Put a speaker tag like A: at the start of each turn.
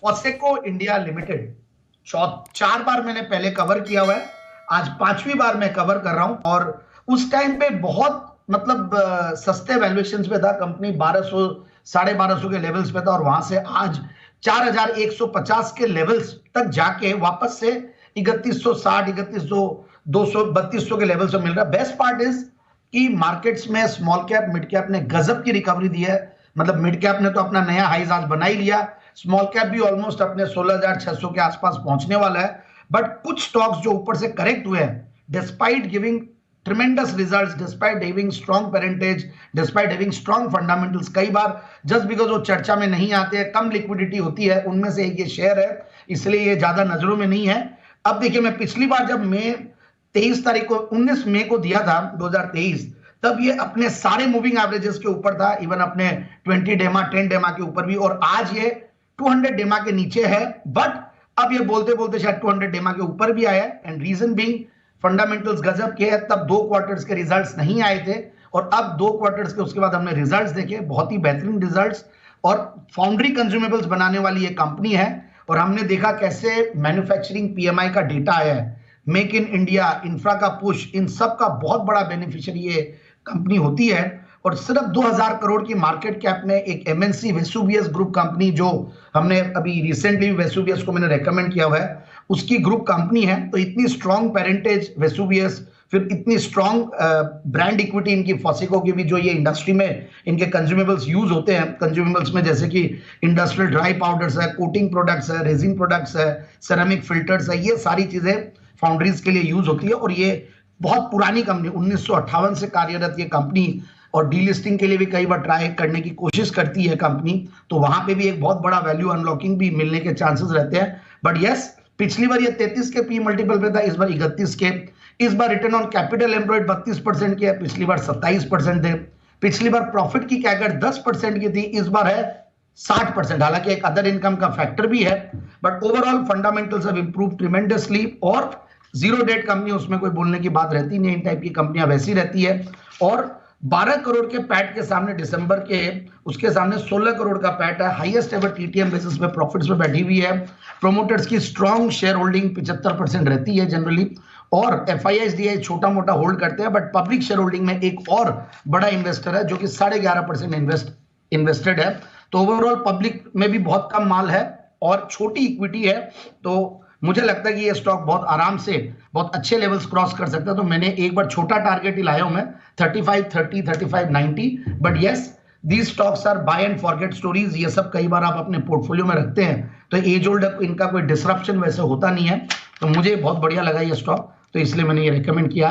A: फॉसेको India limited 4 बार मैंने पहले cover किया हुआ है, आज 5वीं बार मैं कवर कर रहा हूं। और उस टाइम पे बहुत मतलब सस्ते वैल्यूएशंस पे था, कंपनी 1200 1250 के लेवल्स पे था, और वहां से आज 4150 के लेवल्स तक जाके वापस से 3160 3100 200 3200 के लेवल से मिल रहा है। बेस्ट पार्ट इज कि मार्केट्स में स्मॉल कैप मिड कैप ने गजब की रिकवरी दी है। मतलब मिड कैप ने तो अपना नया हाइज आज बना ही लिया, स्मॉल कैप भी ऑलमोस्ट अपने 16600 के आसपास पहुंचने वाला है। बट कुछ स्टॉक्स जो ऊपर से करेक्ट हुए हैं, despite giving tremendous results, despite having strong parentage, despite having strong fundamentals, कई बार जस्ट बिकॉज वो चर्चा में नहीं आते हैं, कम लिक्विडिटी होती है, उनमें से एक ये शेयर है, इसलिए ये ज्यादा नजरों में नहीं है। अब देखिए, मैं पिछली बार जब मई 23 तारीख को 19 मई को दिया था 2023, तब ये अपने सारे मूविंग एवरेजेस के ऊपर था, इवन अपने 20 डेमा 10 डेमा के ऊपर भी, और आज ये 200 डेमा के नीचे है। बट अब ये बोलते बोलते शायद 200 डेमा के ऊपर भी आया है, एंड रीजन बीइंग फंडामेंटल्स गजब के है। तब 2 क्वार्टर्स के रिजल्ट्स नहीं आए थे, और अब 2 क्वार्टर्स के उसके बाद हमने रिजल्ट्स देखे, बहुत ही बेहतरीन रिजल्ट्स, और फाउंड्री कंज्यूमेबल्स बनाने वाली ये कंपनी है। और हमने देखा कैसे मैन्युफैक्चरिंग पीएमआई का डेटा आया है, मेक इन इंडिया, इंफ्रा का पुश, इन सब का बहुत बड़ा बेनिफिशियरी ये कंपनी होती है। और सिर्फ 2000 करोड़ की मार्केट कैप में एक एमएनसी वेसुवियस ग्रुप कंपनी, जो हमने अभी रिसेंटली वेसुवियस को मैंने रेकमेंड किया हुआ है, उसकी ग्रुप कंपनी है। तो इतनी स्ट्रॉन्ग पेरेंटेज वेसुवियस, फिर इतनी स्ट्रॉन्ग ब्रांड इक्विटी इनकी फॉसेको की भी, जो ये इंडस्ट्री में इनके कंज्यूमेबल्स यूज होते हैं, कंज्यूमेबल्स में जैसे कि इंडस्ट्रियल ड्राई पाउडर्स है, कोटिंग प्रोडक्ट्स है, रेजिन प्रोडक्ट्स है, सेरेमिक फिल्टर्स है, ये सारी चीजें फाउंड्रीज के लिए यूज होती है। और ये बहुत पुरानी कंपनी, 1958 से कार्यरत ये कंपनी, और डीलिस्टिंग के लिए भी कई बार ट्राई करने की कोशिश करती है कंपनी, तो वहां पे भी एक बहुत बड़ा वैल्यू अनलॉकिंग भी मिलने के चांसेस रहते हैं। बट यस, पिछली बार ये 33 के पी मल्टीपल पे था, इस बार 31 के। इस बार रिटर्न ऑन कैपिटल एम्प्लॉयड 32% की है, पिछली बार 27% थे। पिछली बार प्रॉफिट की कैगर 10% की थी, इस बार है 60%। हालांकि एक अदर इनकम का फैक्टर भी है, but overall fundamentals have improved tremendously. और जीरो डेट कंपनी, उसमें कोई बोलने की बात रहती नहीं, इन टाइप की कंपनियां वैसी रहती है। और 12 करोड़ के पैट के सामने दिसंबर के, उसके सामने 16 करोड़ का पैट है, हाईएस्ट एवर टीटीएम बेसिस पे प्रॉफिट्स में बैठी हुई है। प्रोमोटर्स की स्ट्रॉन्ग शेयर होल्डिंग 75% रहती है जनरली, और एफआईआई छोटा मोटा होल्ड करते हैं। बट पब्लिक शेयर होल्डिंग में एक और बड़ा इन्वेस्टर है जो कि 11.5% इन्वेस्टेड है। तो ओवरऑल पब्लिक में भी बहुत कम माल है और छोटी इक्विटी है, तो मुझे लगता है कि ये स्टॉक बहुत आराम से बहुत अच्छे लेवल्स क्रॉस कर सकता है। तो मैंने एक बार छोटा टारगेट ही लाया हूं मैं, 3530 3590। But yes, these stocks are buy and forget stories. ये सब कई बार आप अपने पोर्टफोलियो में रखते हैं तो एज ओल्ड, इनका कोई डिसरप्शन वैसे होता नहीं है। तो मुझे बहुत बढ़िया लगा ये स्टॉक, तो इसलिए मैंने ये रिकमेंड किया।